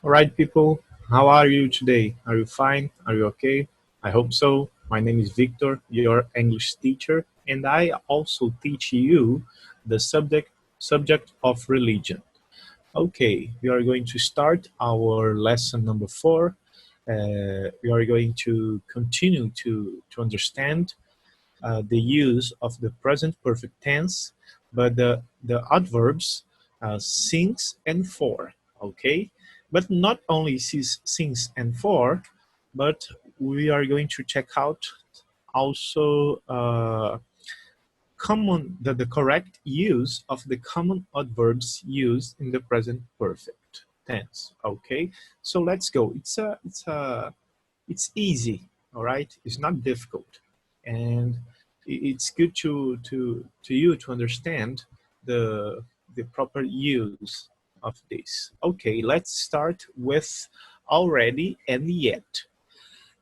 All right, people, how are you today? Are you fine? Are you okay? I hope so. My name is Victor, your English teacher, and I also teach you the subject of religion. Okay, we are going to start our lesson number 4. We are going to continue to understand the use of the present perfect tense, but the adverbs since and for, okay? But not only since and for, but we are going to check out also the correct use of the common adverbs used in the present perfect tense, okay? So let's go. It's easy, all right? It's not difficult, and it's good to you to understand the proper use of this. Okay, let's start with already and yet.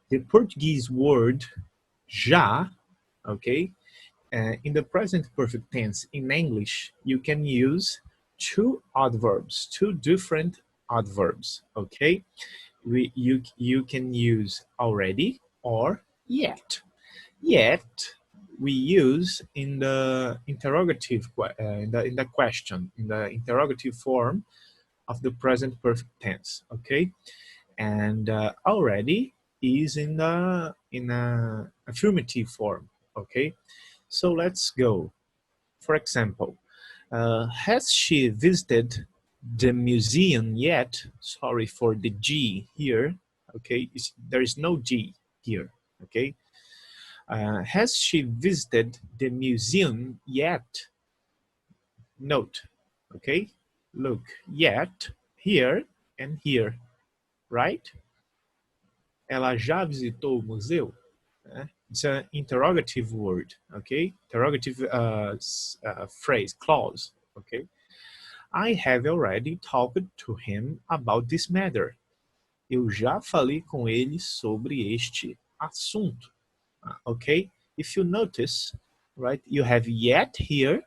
The Portuguese word já, okay, in the present perfect tense in English, you can use two adverbs, two different adverbs, okay? You can use already or yet. Yet we use in the interrogative in the question, in the interrogative form of the present perfect tense, okay? And already is in the affirmative form, okay? So let's go. For example, has she visited the museum yet? Sorry for the G here, okay? There is no G here, okay? Has she visited the museum yet? Note, okay? Look, yet, here and here, right? Ela já visitou o museu? It's an interrogative word, okay? Interrogative phrase, clause, okay? I have already talked to him about this matter. Eu já falei com ele sobre este assunto, okay? If you notice, right, you have yet here,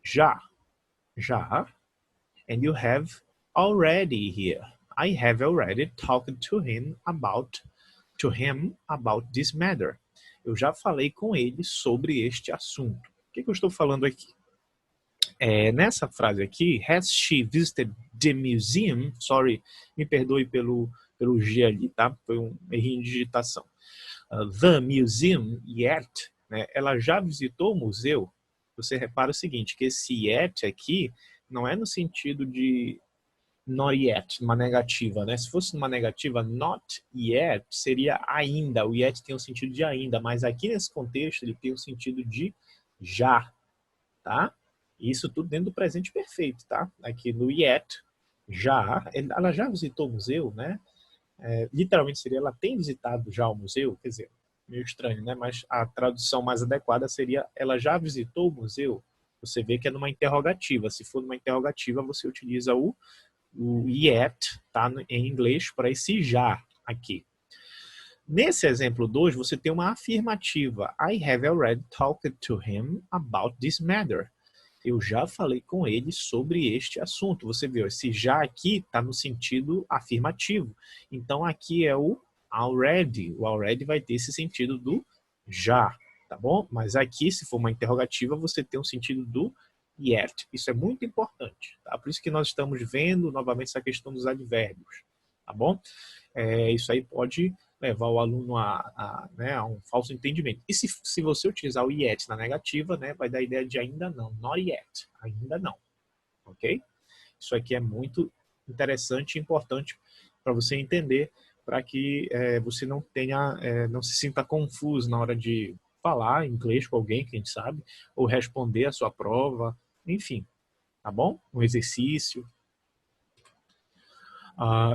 já, and you have already here. I have already talked to him about this matter. Eu já falei com ele sobre este assunto. O que eu estou falando aqui? Nessa frase aqui, has she visited the museum? Sorry, me perdoe pelo G ali, tá? Foi um errinho de digitação. The museum yet, né? Ela já visitou o museu? Você repara o seguinte, que esse yet aqui não é no sentido de not yet, uma negativa, né? Se fosse uma negativa, not yet, seria ainda. O yet tem o sentido de ainda, mas aqui nesse contexto ele tem o sentido de já, tá? Isso tudo dentro do presente perfeito, tá? Aqui no yet, já, ela já visitou o museu, né? Literalmente seria, ela tem visitado já o museu, quer dizer, meio estranho, né? Mas a tradução mais adequada seria, ela já visitou o museu? Você vê que é numa interrogativa. Se for numa interrogativa, você utiliza o yet, tá, em inglês, para esse já aqui. Nesse exemplo 2, você tem uma afirmativa. I have already talked to him about this matter. Eu já falei com ele sobre este assunto. Você viu, esse já aqui está no sentido afirmativo. Então, aqui é o already. O already vai ter esse sentido do já, tá bom? Mas aqui, se for uma interrogativa, você tem o sentido do yet. Isso é muito importante, tá? Por isso que nós estamos vendo novamente essa questão dos advérbios, tá bom? Isso aí pode levar o aluno né, a um falso entendimento. E se você utilizar o yet na negativa, né, vai dar a ideia de ainda não, not yet, ainda não, ok? Isso aqui é muito interessante e importante para você entender, para que você não não se sinta confuso na hora de falar inglês com alguém, quem sabe, ou responder a sua prova, enfim, tá bom? Um exercício.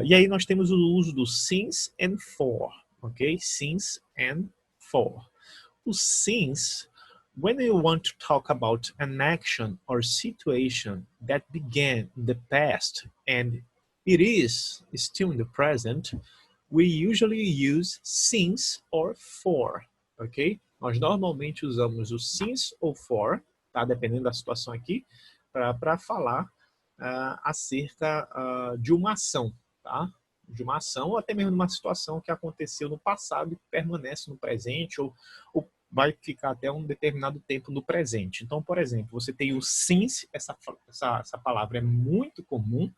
E aí nós temos o uso do since and for, ok? Since and for. O since, when you want to talk about an action or situation that began in the past and it is still in the present, we usually use since or for, ok? Nós normalmente usamos o since ou for, tá? Dependendo da situação aqui, para falar acerca de uma ação, tá? De uma ação ou até mesmo de uma situação que aconteceu no passado e que permanece no presente ou vai ficar até um determinado tempo no presente. Então, por exemplo, você tem o since, essa palavra é muito comum,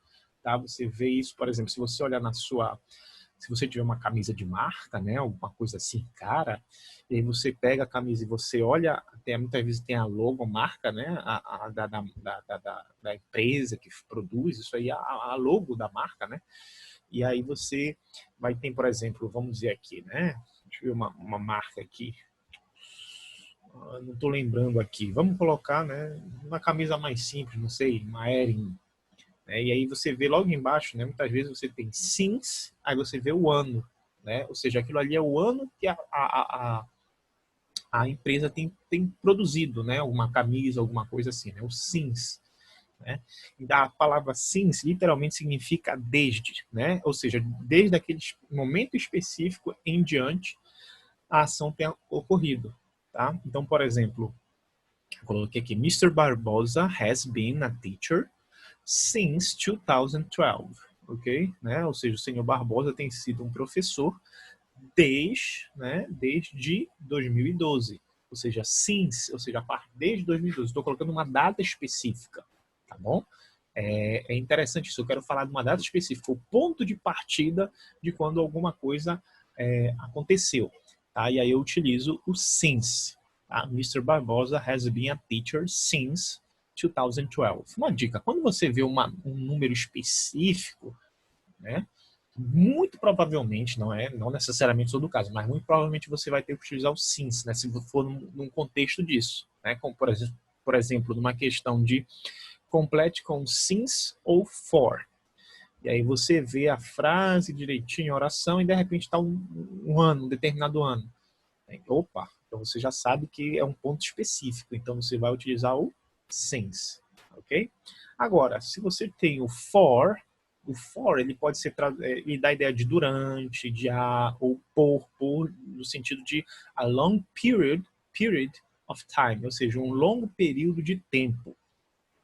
tá? Você vê isso, por exemplo, se você olhar se você tiver uma camisa de marca, né, alguma coisa assim, cara, e aí você pega a camisa e você olha, muitas vezes tem a logomarca, né, da empresa que produz, isso aí, a logo da marca, né, e aí você vai ter, por exemplo, vamos dizer aqui, né, deixa eu ver uma marca aqui, não estou lembrando aqui, vamos colocar, né, uma camisa mais simples, não sei, uma Ering, né, e aí você vê logo embaixo, né, muitas vezes você tem since, aí você vê o ano, né, ou seja, aquilo ali é o ano que a empresa tem produzido, né, uma camisa, alguma coisa assim, né, o since. Né? E a palavra since literalmente significa desde, né? Ou seja, desde aquele momento específico em diante a ação tenha ocorrido. Tá? Então, por exemplo, eu coloquei aqui, Mr. Barbosa has been a teacher since 2012, ok? Né? Ou seja, o senhor Barbosa tem sido um professor desde 2012. Ou seja, since, ou seja, desde 2012. Estou colocando uma data específica, tá bom? É interessante isso, eu quero falar de uma data específica, o ponto de partida de quando alguma coisa aconteceu. Tá? E aí eu utilizo o since. Tá? Mr. Barbosa has been a teacher since 2012. Uma dica, quando você vê um número específico, né, muito provavelmente, não necessariamente todo caso, mas muito provavelmente você vai ter que utilizar o since, né, se for num contexto disso. Né, como, por exemplo, numa questão de complete com since ou for. E aí você vê a frase direitinho, a oração, e de repente está um ano, um determinado ano. Opa, então você já sabe que é um ponto específico, então você vai utilizar o since, ok? Agora, se você tem o for ele pode ser, ele dá a ideia de durante, de a, ou por, no sentido de a long period of time, ou seja, um longo período de tempo.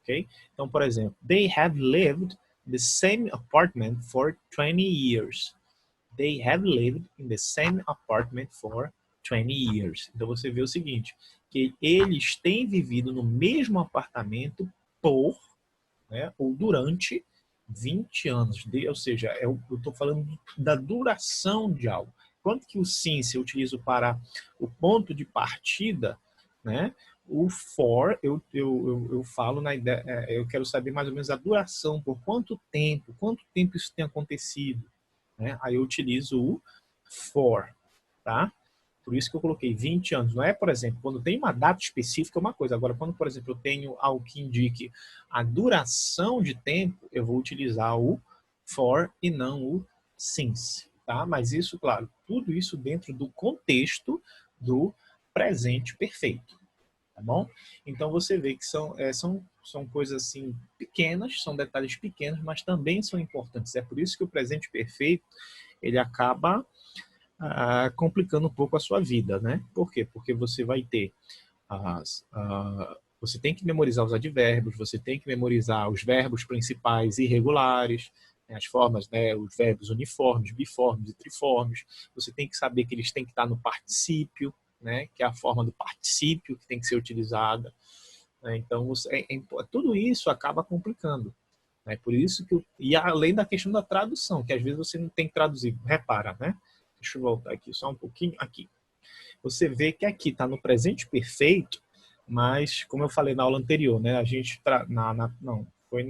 Okay? Então, por exemplo, they have lived in the same apartment for 20 years. They have lived in the same apartment for 20 years. Então, você vê o seguinte, que eles têm vivido no mesmo apartamento por, né, ou durante 20 anos. Ou seja, eu estou falando da duração de algo. Quanto que o since eu utilizo para o ponto de partida, né? O for, eu falo na ideia, eu quero saber mais ou menos a duração, por quanto tempo isso tem acontecido, né? Aí eu utilizo o for, tá? Por isso que eu coloquei 20 anos. Não é, por exemplo, quando tem uma data específica é uma coisa. Agora, quando, por exemplo, eu tenho algo que indique a duração de tempo, eu vou utilizar o for e não o since, tá? Mas isso, claro, tudo isso dentro do contexto do presente perfeito. Tá bom? Então você vê que são coisas assim pequenas, são detalhes pequenos, mas também são importantes. É por isso que o presente perfeito ele acaba complicando um pouco a sua vida, né? Por quê? Porque você vai ter você tem que memorizar os advérbios, você tem que memorizar os verbos principais irregulares, né, as formas, né, os verbos uniformes, biformes e triformes. Você tem que saber que eles têm que estar no particípio, né, que é a forma do particípio que tem que ser utilizada. Né? Então, tudo isso acaba complicando. Né? Por isso que e além da questão da tradução, que às vezes você não tem que traduzir. Repara, né? Deixa eu voltar aqui só um pouquinho. Aqui. Você vê que aqui está no presente perfeito, mas, como eu falei na aula anterior, né? A gente não, foi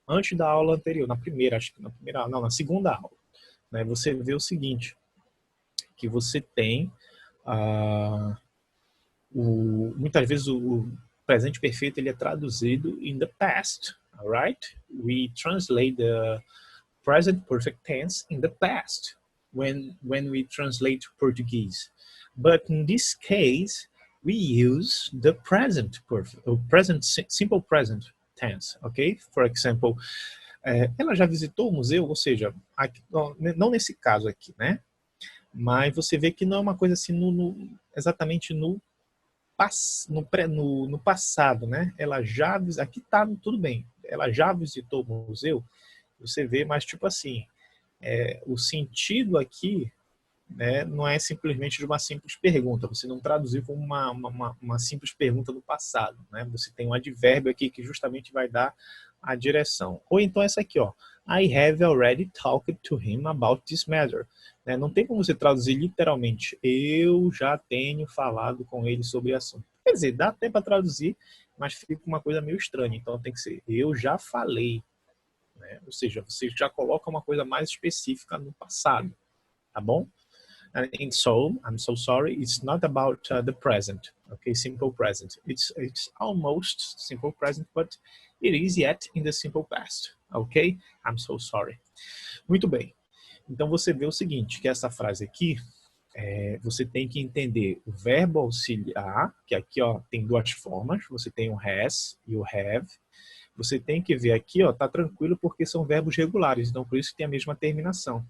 antes da aula anterior, na primeira, acho que na segunda aula, né? Você vê o seguinte, que você tem muitas vezes o presente perfeito ele é traduzido in the past, alright? We translate the present perfect tense in the past when we translate to Portuguese. But in this case, we use the present perfect, or simple present tense, okay? For example, ela já visitou o museu, ou seja, aqui, não nesse caso aqui, né? Mas você vê que não é uma coisa assim exatamente no passado, né? Ela já aqui tá tudo bem. Ela já visitou o museu. Você vê, mas tipo assim, o sentido aqui, né, não é simplesmente de uma simples pergunta. Você não traduziu como uma simples pergunta do passado, né? Você tem um advérbio aqui que justamente vai dar a direção. Ou então essa aqui, ó. I have already talked to him about this matter. Né? Não tem como você traduzir literalmente. Eu já tenho falado com ele sobre o assunto. Quer dizer, dá até para traduzir, mas fica uma coisa meio estranha. Então tem que ser eu já falei. Né? Ou seja, você já coloca uma coisa mais específica no passado. Tá bom? And so, I'm so sorry, it's not about the present, okay, simple present. It's almost simple present, but it is yet in the simple past, okay? I'm so sorry. Muito bem. Então você vê o seguinte, que essa frase aqui, você tem que entender o verbo auxiliar, que aqui ó, tem duas formas, você tem o has e o have. Você tem que ver aqui, ó, tá tranquilo porque são verbos regulares, então por isso que tem a mesma terminação,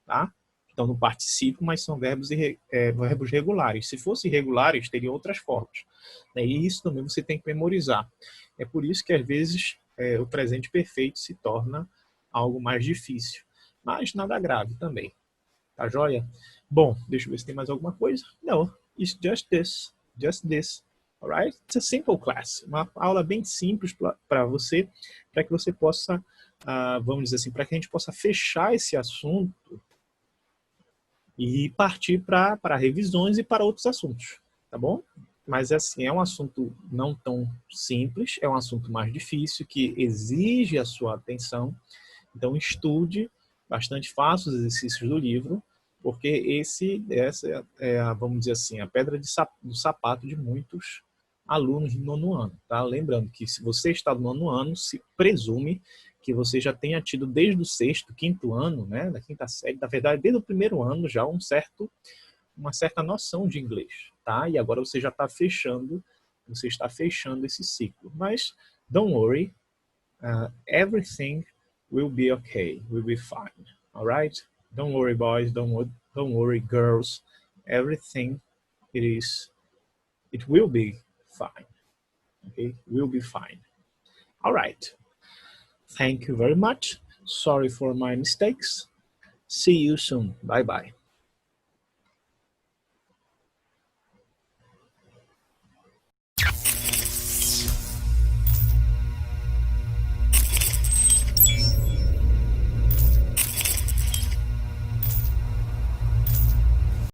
tá? Então no particípio, mas são verbos regulares. Se fossem irregulares, teriam outras formas. E isso também você tem que memorizar. É por isso que às vezes o presente perfeito se torna algo mais difícil. Mas nada grave também. Tá joia? Bom, deixa eu ver se tem mais alguma coisa. Não, it's just this. Just this. Alright? It's a simple class. Uma aula bem simples para você, para que você possa, vamos dizer assim, para que a gente possa fechar esse assunto e partir para revisões e para outros assuntos, tá bom? Mas assim, é um assunto não tão simples, é um assunto mais difícil, que exige a sua atenção. Então estude bastante, faça os exercícios do livro, porque essa é, vamos dizer assim, a pedra do sapato de muitos alunos do nono ano, tá? Lembrando que se você está no nono ano, se presume que você já tenha tido desde o sexto, quinto ano, né, da quinta série, na verdade, desde o primeiro ano já uma certa noção de inglês, tá? E agora você já está fechando esse ciclo. Mas don't worry, everything will be okay, will be fine, all right? Don't worry, boys, don't worry, girls, everything it will be fine, okay? Will be fine. All right. Thank you very much. Sorry for my mistakes. See you soon. Bye-bye.